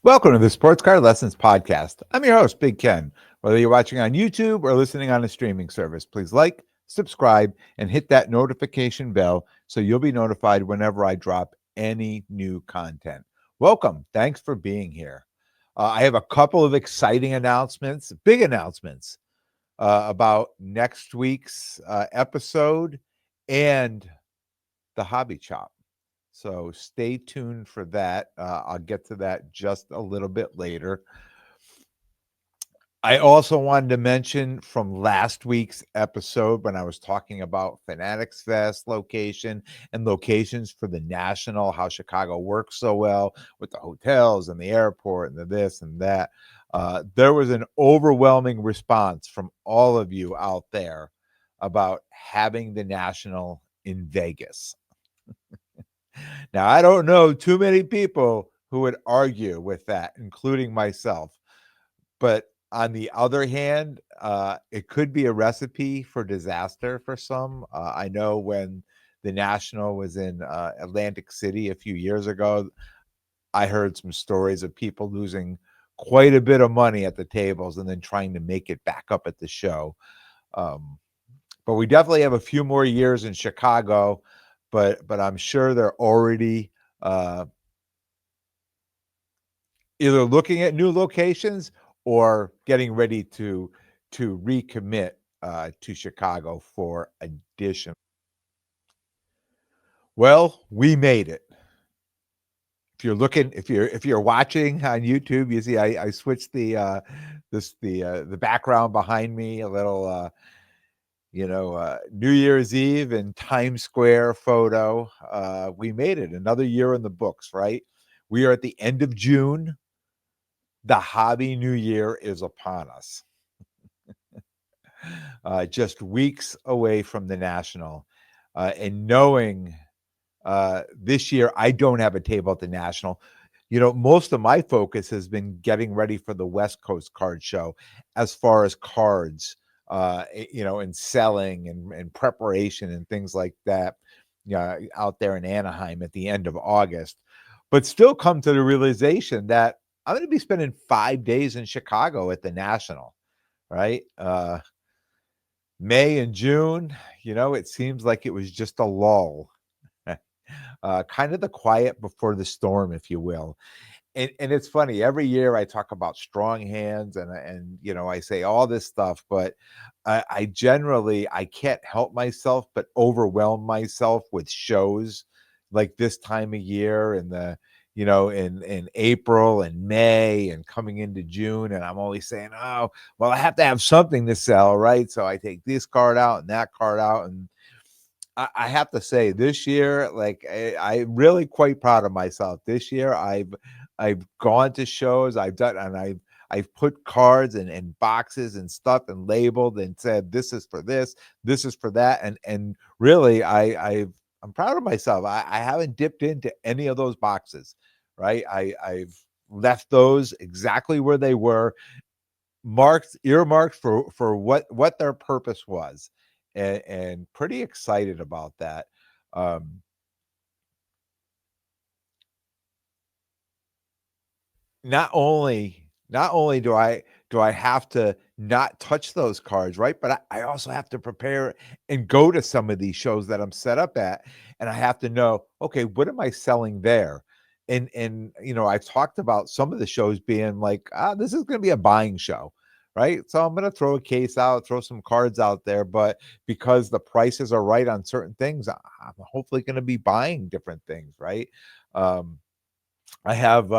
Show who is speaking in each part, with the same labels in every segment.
Speaker 1: Welcome to the Sports Card Lessons Podcast. I'm your host, Big Ken. Whether you're watching on YouTube or listening on a streaming service, please like, subscribe, and hit that notification bell so you'll be notified whenever I drop any new content. Welcome. Thanks for being here. I have a couple of exciting announcements, big announcements about next week's episode and the Hobby Chop. So stay tuned for that. I'll get to that just a little bit later. I also wanted to mention from last week's episode when I was talking about Fanatics Fest location and locations for the National, how Chicago works so well with the hotels and the airport and the this and that. There was an overwhelming response from all of you out there about having the National in Vegas. Now, I don't know too many people who would argue with that, including myself. But on the other hand, it could be a recipe for disaster for some. I know when the National was in Atlantic City a few years ago, I heard some stories of people losing quite a bit of money at the tables and then trying to make it back up at the show. But we definitely have a few more years in Chicago. But I'm sure they're already either looking at new locations or getting ready to recommit to Chicago for addition. Well, we made it. If you're looking, if you're watching on YouTube, you see I switched the background behind me a little. New Year's Eve in Times Square photo. We made it. Another year in the books, right? We are at the end of June. The hobby new year is upon us. Just weeks away from the National. And knowing this year I don't have a table at the National. Most of my focus has been getting ready for the West Coast Card Show as far as cards. And selling and preparation and things like that, out there in Anaheim at the end of August, but still come to the realization that I'm going to be spending 5 days in Chicago at the National, right? May and June, it seems like it was just a lull, kind of the quiet before the storm, if you will. And it's funny, every year I talk about strong hands and I say all this stuff, but I generally can't help myself but overwhelm myself with shows like this time of year and in April and May and coming into June, and I'm always saying, oh, well, I have to have something to sell, right? So I take this card out and that card out, and I have to say this year, like I'm really quite proud of myself. This year I've gone to shows, I've put cards and boxes and stuff and labeled and said this is for this is for that, and really I'm proud of myself. I haven't dipped into any of those boxes, right? I've left those exactly where they were, earmarked for what their purpose was, and pretty excited about that. Not only do I have to not touch those cards, right? But I also have to prepare and go to some of these shows that I'm set up at, and I have to know, okay, what am I selling there? And I've talked about some of the shows being like, this is going to be a buying show, right? So I'm going to throw a case out, throw some cards out there, but because the prices are right on certain things, I'm hopefully going to be buying different things, right? I have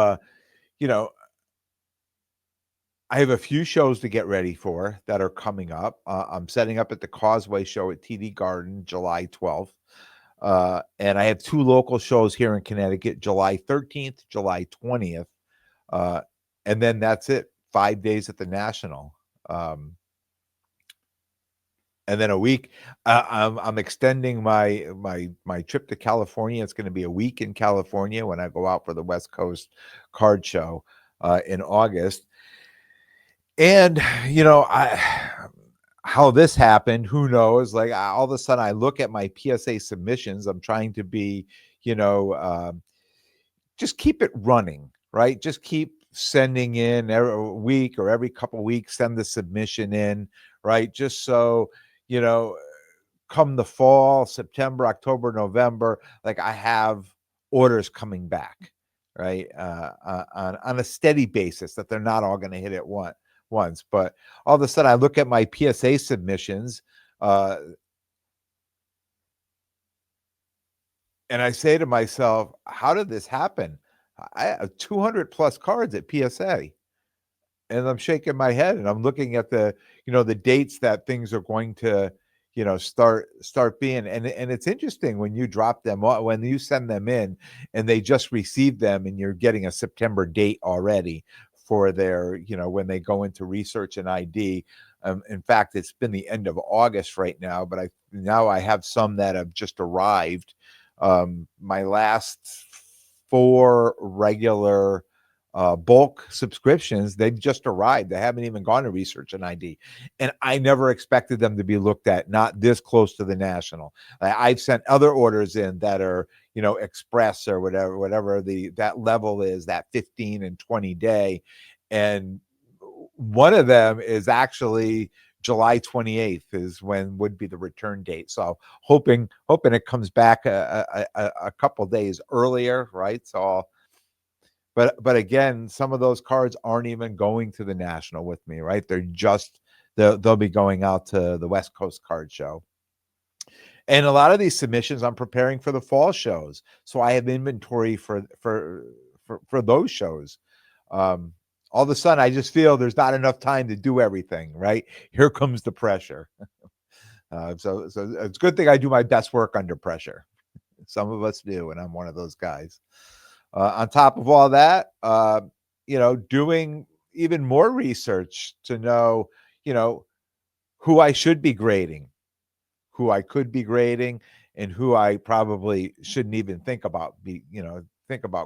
Speaker 1: I have a few shows to get ready for that are coming up. I'm setting up at the Causeway show at TD Garden, July 12th. And I have 2 local shows here in Connecticut, July 13th, July 20th. And then that's it, 5 days at the National. And then a week. I'm extending my trip to California. It's going to be a week in California when I go out for the West Coast Card Show in August. And how this happened, who knows? Like all of a sudden, I look at my PSA submissions. I'm trying to be, just keep it running, right? Just keep sending in every week or every couple weeks, send the submission in, right? Just so, you know, come the fall, September, October, November, like I have orders coming back, right? On a steady basis, that they're not all going to hit at once. But all of a sudden, I look at my PSA submissions, and I say to myself, how did this happen? I have 200 plus cards at PSA. And I'm shaking my head and I'm looking at the, the dates that things are going to, start being, and it's interesting when you drop them, when you send them in and they just receive them and you're getting a September date already for their, when they go into research and ID. In fact, it's been the end of August right now, but I have some that have just arrived. My last 4 regular bulk subscriptions, they've just arrived. They haven't even gone to research and ID. And I never expected them to be looked at, not this close to the national. I've sent other orders in that are, express or whatever that level is, that 15 and 20 day. And one of them is actually July 28th is when would be the return date. So hoping it comes back a couple days earlier, right? So but again, some of those cards aren't even going to the national with me, right? They'll be going out to the West Coast Card Show. And a lot of these submissions I'm preparing for the fall shows. So I have inventory for those shows. All of a sudden I just feel there's not enough time to do everything, right? Here comes the pressure. So it's a good thing I do my best work under pressure. Some of us do, and I'm one of those guys. On top of all that, doing even more research to know, who I should be grading, who I could be grading, and who I probably shouldn't even think about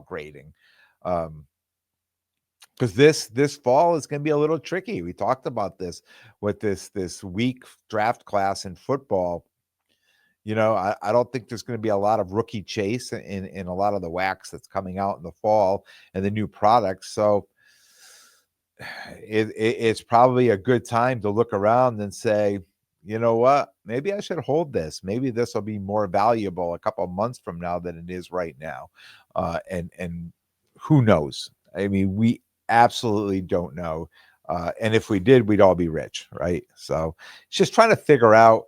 Speaker 1: grading. Because this fall is going to be a little tricky. We talked about this with this weak draft class in football. I don't think there's going to be a lot of rookie chase in a lot of the wax that's coming out in the fall and the new products. So it's probably a good time to look around and say, you know what, maybe I should hold this. Maybe this will be more valuable a couple of months from now than it is right now. And who knows? I mean, we absolutely don't know. And if we did, we'd all be rich, right? So it's just trying to figure out,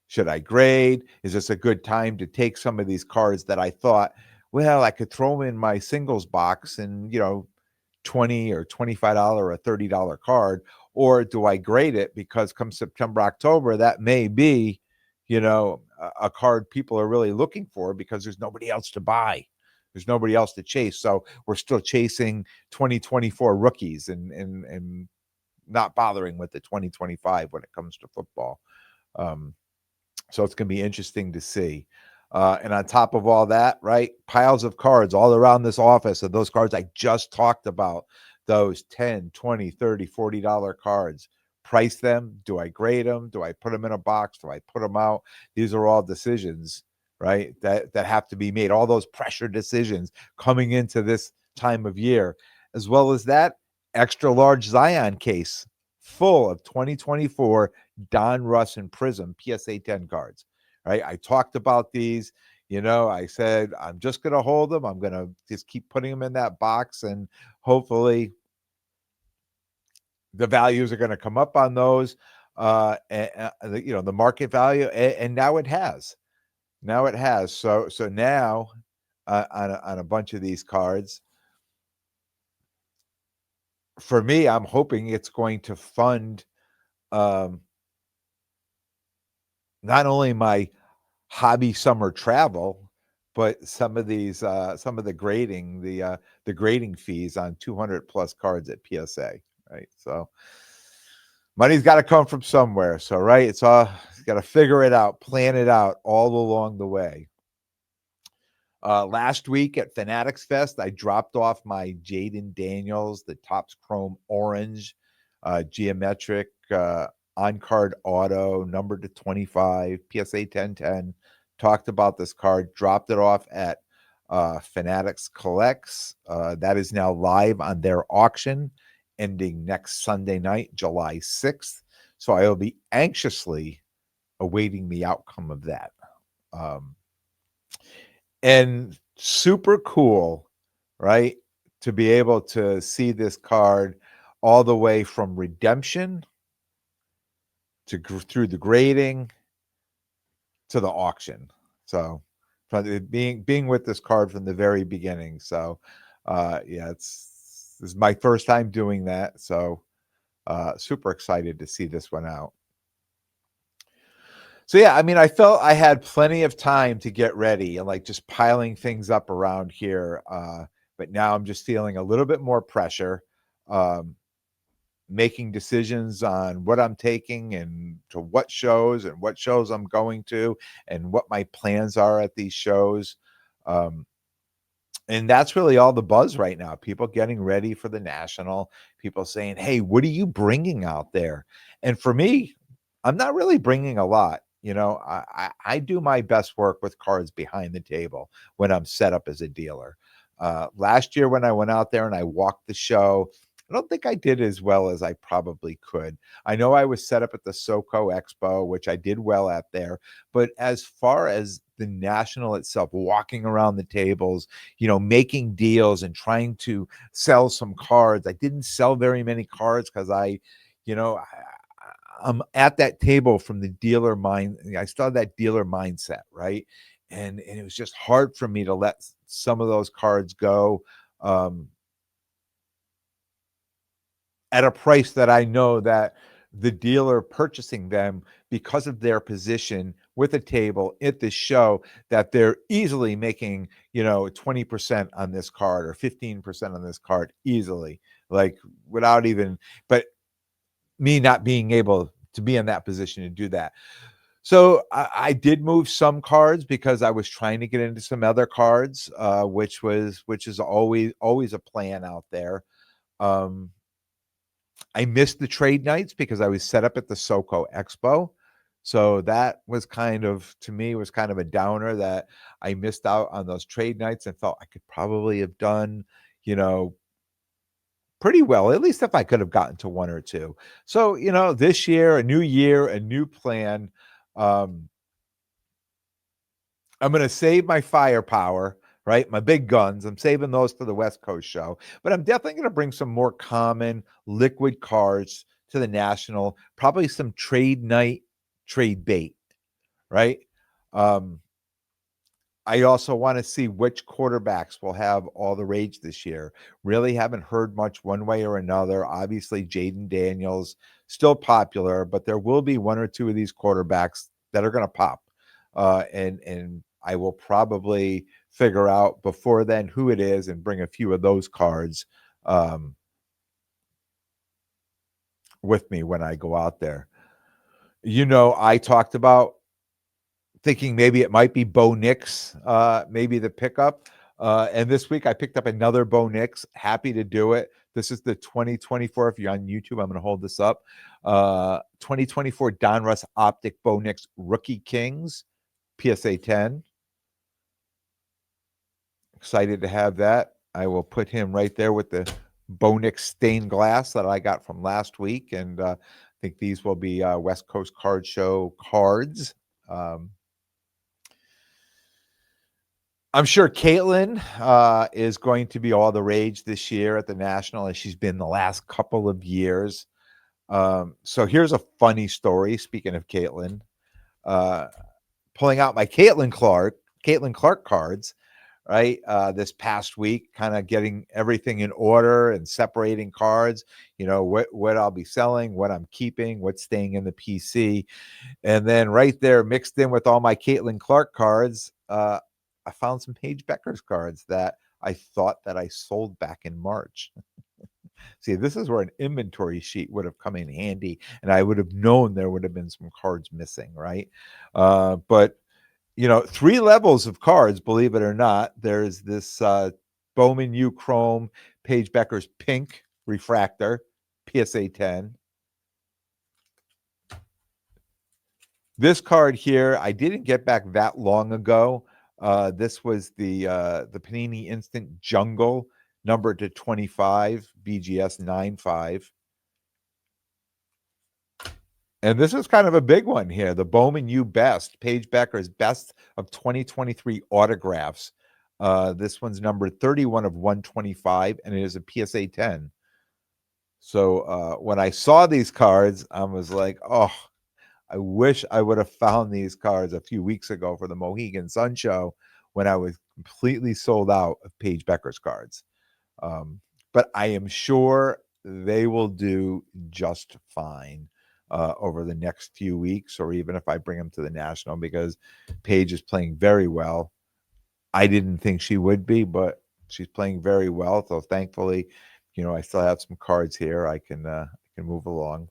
Speaker 1: should I grade? Is this a good time to take some of these cards that I thought, well, I could throw them in my singles box and, $20 or $25 or $30 card, or do I grade it because come September, October, that may be, a card people are really looking for because there's nobody else to buy. There's nobody else to chase. So we're still chasing 2024 rookies and not bothering with the 2025 when it comes to football. So it's going to be interesting to see. And on top of all that, right, piles of cards all around this office of those cards I just talked about, those 10, 20, 30, $40 cards. Price them. Do I grade them? Do I put them in a box? Do I put them out? These are all decisions, right, that have to be made. All those pressure decisions coming into this time of year, as well as that extra large Zion case full of 2024 Don Russ and Prism PSA 10 cards, right? I talked about these, I said, I'm just going to hold them. I'm going to just keep putting them in that box and hopefully the values are going to come up on those, the market value. And now it has. So now on a bunch of these cards, for me, I'm hoping it's going to fund not only my hobby summer travel, but some of the grading fees on 200 plus cards at PSA, right? So money's got to come from somewhere. So, right, it's all got to figure it out, plan it out all along the way. Last week at Fanatics Fest, I dropped off my Jaden Daniels, the Topps Chrome Orange, geometric, on-card auto, numbered to 25, PSA 1010. Talked about this card, dropped it off at Fanatics Collects. That is now live on their auction ending next Sunday night, July 6th. So I will be anxiously awaiting the outcome of that. And super cool, right? To be able to see this card all the way from redemption to through the grading to the auction. So from being with this card from the very beginning. So yeah, this is my first time doing that. So super excited to see this one out. So yeah, I mean, I felt I had plenty of time to get ready and like just piling things up around here. But now I'm just feeling a little bit more pressure, making decisions on what I'm taking and to what shows I'm going to and what my plans are at these shows. And that's really all the buzz right now. People getting ready for the national, people saying, "Hey, what are you bringing out there?" And for me, I'm not really bringing a lot. I do my best work with cards behind the table when I'm set up as a dealer. Last year when I went out there and I walked the show, I don't think I did as well as I probably could. I know I was set up at the SoCo Expo, which I did well at there. But as far as the national itself, walking around the tables, making deals and trying to sell some cards, I didn't sell very many cards because I'm at that table from the dealer mind. I still have that dealer mindset, right? And it was just hard for me to let some of those cards go at a price that I know that the dealer purchasing them because of their position with a table at the show, that they're easily making 20% on this card or 15% on this card easily, like without even, but me not being able to be in that position to do that. So I did move some cards because I was trying to get into some other cards, which is always a plan out there. I missed the trade nights because I was set up at the SoCo Expo. So that was to me, a downer that I missed out on those trade nights and felt I could probably have done, pretty well, at least if I could have gotten to one or two. So, this year, a new plan. I'm going to save my firepower, right? My big guns. I'm saving those for the West Coast show, but I'm definitely going to bring some more common liquid cards to the national, probably some trade night, trade bait, right? I also want to see which quarterbacks will have all the rage this year. Really haven't heard much one way or another. Obviously, Jaden Daniels still popular, but there will be one or two of these quarterbacks that are going to pop, and I will probably figure out before then who it is and bring a few of those cards with me when I go out there. I talked about thinking maybe it might be Bo Nix, maybe the pickup. And this week I picked up another Bo Nix. Happy to do it. This is the 2024. If you're on YouTube, I'm going to hold this up. 2024 Donruss Optic Bo Nix Rookie Kings, PSA 10. Excited to have that. I will put him right there with the Bo Nix stained glass that I got from last week. And I think these will be West Coast Card Show cards. I'm sure Caitlin is going to be all the rage this year at the National, as she's been the last couple of years. So here's a funny story. Speaking of Caitlin, pulling out my Caitlin Clark cards, right? This past week, kind of getting everything in order and separating cards. What I'll be selling, what I'm keeping, what's staying in the PC, and then right there, mixed in with all my Caitlin Clark cards, I found some Paige Becker's cards that I thought that I sold back in March. See, this is where an inventory sheet would have come in handy, and I would have known there would have been some cards missing, right? But 3 levels of cards, believe it or not. There's this Bowman U Chrome Paige Becker's Pink Refractor, PSA 10. This card here, I didn't get back that long ago. This was the Panini Instant Jungle, numbered to 25, BGS 95. And this is kind of a big one here. The Bowman U Best, Paige Becker's Best of 2023 autographs. This one's numbered 31 of 125, and it is a PSA 10. So when I saw these cards, I was like, oh, I wish I would have found these cards a few weeks ago for the Mohegan Sun Show when I was completely sold out of Paige Becker's cards. But I am sure they will do just fine over the next few weeks, or even if I bring them to the National, because Paige is playing very well. I didn't think she would be, but she's playing very well. So thankfully, I still have some cards here. I can move along.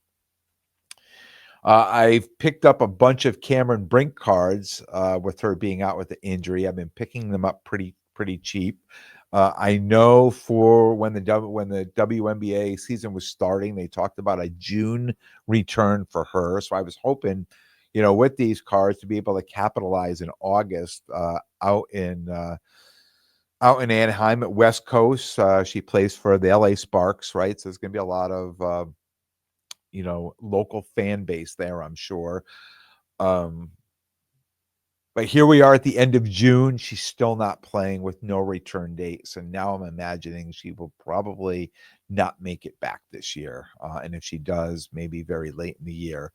Speaker 1: I've picked up a bunch of Cameron Brink cards with her being out with the injury. I've been picking them up pretty cheap. I know for when the WNBA season was starting, they talked about a June return for her. So I was hoping, with these cards to be able to capitalize in August out in Anaheim at West Coast. She plays for the LA Sparks, right? So there's going to be a lot of local fan base there, I'm sure. But here we are at the end of June. She's still not playing with no return date. So now I'm imagining she will probably not make it back this year. And if she does, maybe very late in the year.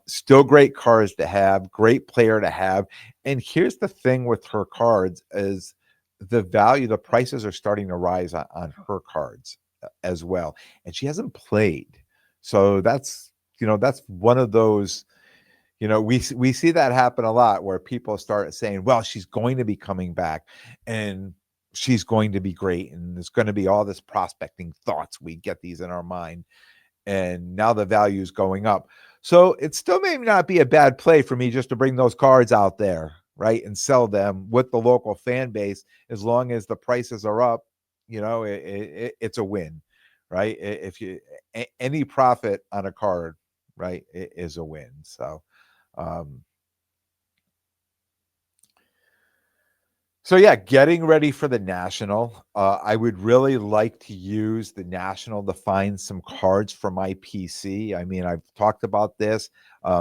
Speaker 1: Still great cards to have, great player to have. And here's the thing with her cards is the prices are starting to rise on her cards as well. And she hasn't played. So that's one of those, we see that happen a lot where people start saying, well, she's going to be coming back and she's going to be great. And there's going to be all this prospecting thoughts. We get these in our mind. And now the value is going up. So it still may not be a bad play for me just to bring those cards out there, right? And sell them with the local fan base. As long as the prices are up, it's a win, right? If any profit on a card, right, is a win. So, so yeah, getting ready for the National. I would really like to use the National to find some cards for my PC. I mean, I've talked about this,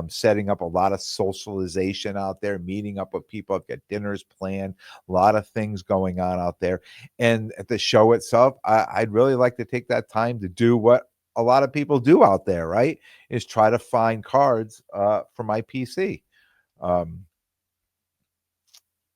Speaker 1: setting up a lot of socialization out there, meeting up with people. I've got dinners planned, a lot of things going on out there. And at the show itself, I'd really like to take that time to do what a lot of people do out there, right? Is try to find cards for my PC.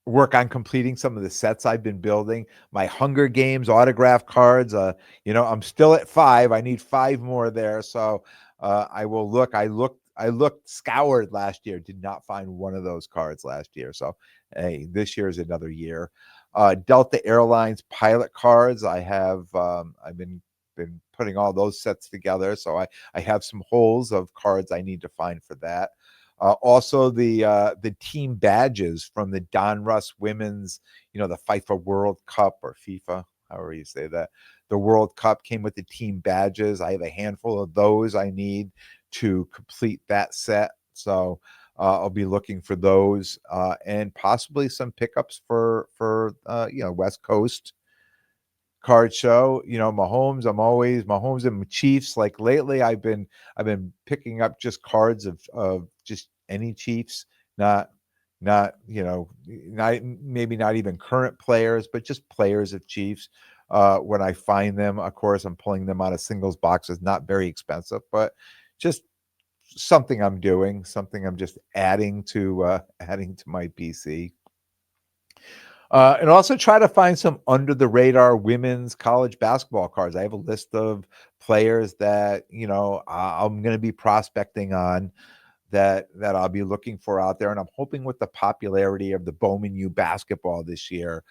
Speaker 1: Work on completing some of the sets I've been building. My Hunger Games autograph cards. I'm still at 5. I need 5 more there. So I will look. I looked scoured last year. Did not find one of those cards last year. So hey, this year is another year. Delta Airlines pilot cards. I have. I've been putting all those sets together. So I have some holes of cards I need to find for that. Also, the team badges from the Don Russ Women's, the FIFA World Cup or FIFA, however you say that. The World Cup came with the team badges. I have a handful of those I need to complete that set. So I'll be looking for those and possibly some pickups for West Coast card show. Mahomes and Chiefs. Like lately, I've been picking up just cards of just any Chiefs, not maybe not even current players, but just players of Chiefs. When I find them, of course, I'm pulling them out of singles boxes, not very expensive, but just something I'm doing, something I'm just adding to my PC. And also try to find some under the radar women's college basketball cards. I have a list of players that, I'm going to be prospecting on that I'll be looking for out there. And I'm hoping with the popularity of the Bowman U basketball this year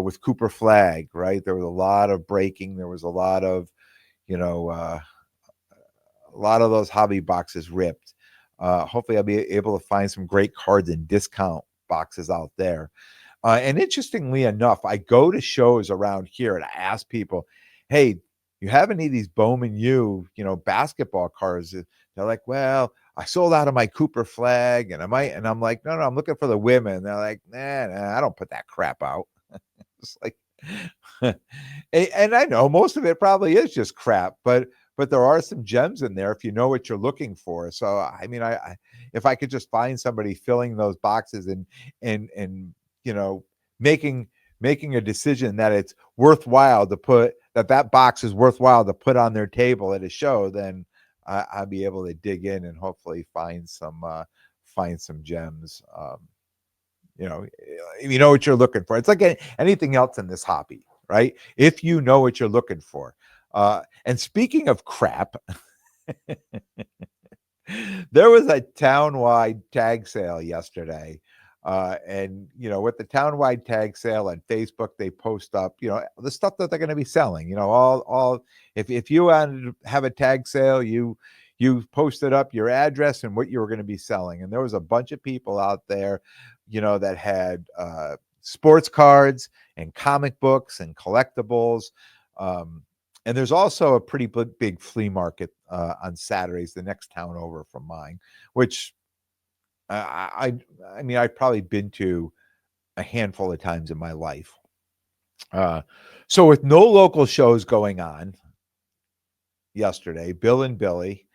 Speaker 1: with Cooper Flag, right? There was a lot of breaking. There was a lot of, a lot of those hobby boxes ripped. Hopefully I'll be able to find some great cards in discount boxes out there. And interestingly enough, I go to shows around here and I ask people, hey, you have any of these Bowman U, basketball cards? They're like, well, I sold out of my Cooper flag, and I'm like, no, I'm looking for the women. They're like, nah, I don't put that crap out. It's like, and I know most of it probably is just crap, but there are some gems in there if you know what you're looking for. So I mean, I if I could just find somebody filling those boxes and making a decision that it's worthwhile to put that box is worthwhile to put on their table at a show, then I'll be able to dig in and hopefully find some gems. You know what you're looking for. It's like anything else in this hobby, right? If you know what you're looking for. And speaking of crap, there was a town-wide tag sale yesterday. And with the town-wide tag sale on Facebook, they post up, the stuff that they're going to be selling. All if you wanted to have a tag sale, you posted up your address and what you were going to be selling. And there was a bunch of people out there, that had sports cards and comic books and collectibles. And there's also a pretty big flea market on Saturdays, the next town over from mine, which I mean, I've probably been to a handful of times in my life. So with no local shows going on yesterday, Bill and Billy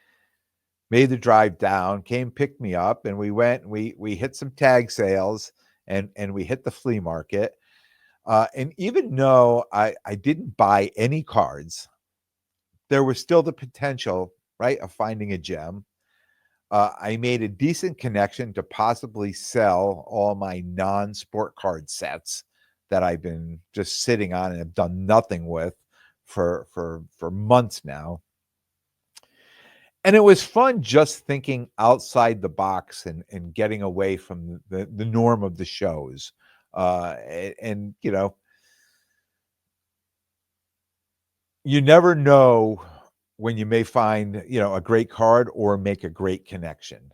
Speaker 1: made the drive down, came pick me up, and we went, we hit some tag sales and we hit the flea market. And even though I didn't buy any cards, there was still the potential, right, of finding a gem. I made a decent connection to possibly sell all my non-sport card sets that I've been just sitting on and have done nothing with for months now. And it was fun just thinking outside the box and getting away from the norm of the shows. And you never know when you may find, a great card or make a great connection.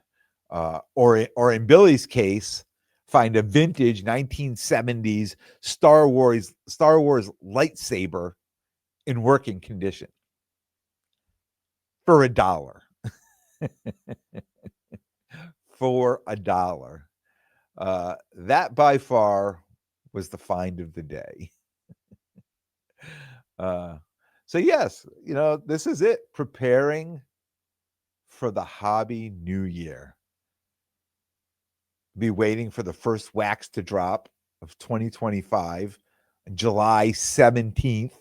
Speaker 1: Or in Billy's case, find a vintage 1970s Star Wars lightsaber in working condition for $1. For $1. That by far was the find of the day. So yes, this is it. Preparing for the hobby new year. Be waiting for the first wax to drop of 2025, July 17th,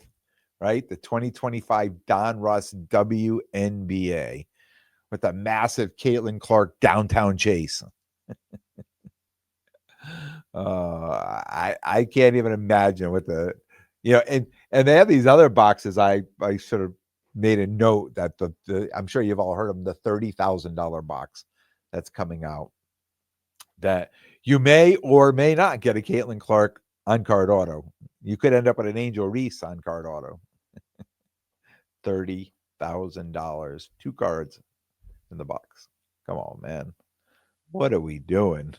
Speaker 1: right? The 2025 Don Russ WNBA with a massive Caitlin Clark downtown chase. I can't even imagine what the and they have these other boxes. I sort of made a note that the I'm sure you've all heard of them, the $30,000 box that's coming out, that you may or may not get a Caitlin Clark on card auto. You could end up with an Angel Reese on card auto. $30,000, 2 cards in the box. Come on, man. What are we doing?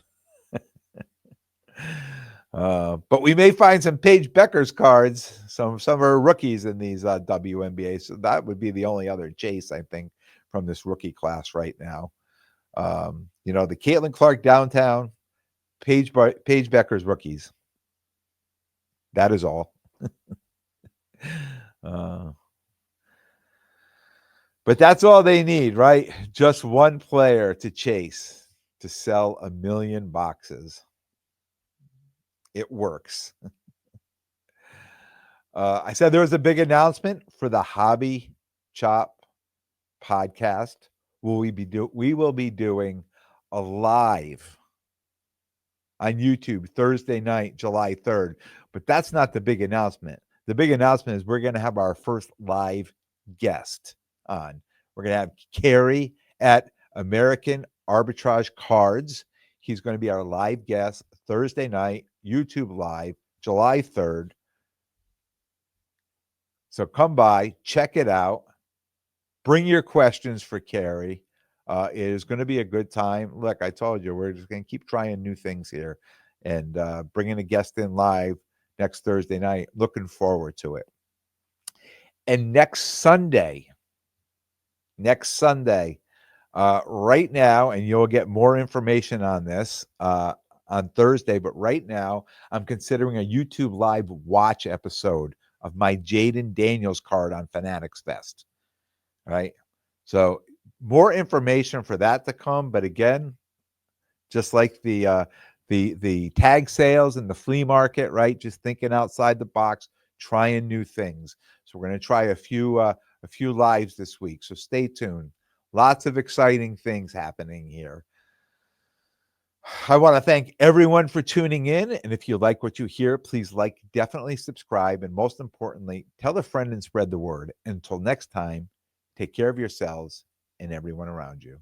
Speaker 1: But we may find some Paige Becker's cards, some of her rookies in these WNBA. So that would be the only other chase, I think, from this rookie class right now. The Caitlin Clark downtown, Paige Becker's rookies. That is all. But that's all they need, right? Just one player to chase to sell 1 million boxes. It works. I said there was a big announcement for the Hobby Chop podcast. We will be doing a live on YouTube Thursday night, July 3rd. But that's not the big announcement. The big announcement is we're going to have our first live guest on. We're going to have Carrie at American Arbitrage Cards. He's going to be our live guest Thursday night, YouTube Live, July 3rd. So come by, check it out. Bring your questions for Carrie. It is going to be a good time. Look, I told you, we're just going to keep trying new things here and bringing a guest in live next Thursday night. Looking forward to it. And next Sunday, right now, and you'll get more information on this on Thursday, but right now, I'm considering a YouTube live watch episode of my Jaden Daniels card on Fanatics Fest. Right. So more information for that to come. But again, just like the tag sales and the flea market, right? Just thinking outside the box, trying new things. So we're going to try a few lives this week. So stay tuned. Lots of exciting things happening here. I want to thank everyone for tuning in. And if you like what you hear, please like, definitely subscribe. And most importantly, tell a friend and spread the word. Until next time, take care of yourselves and everyone around you.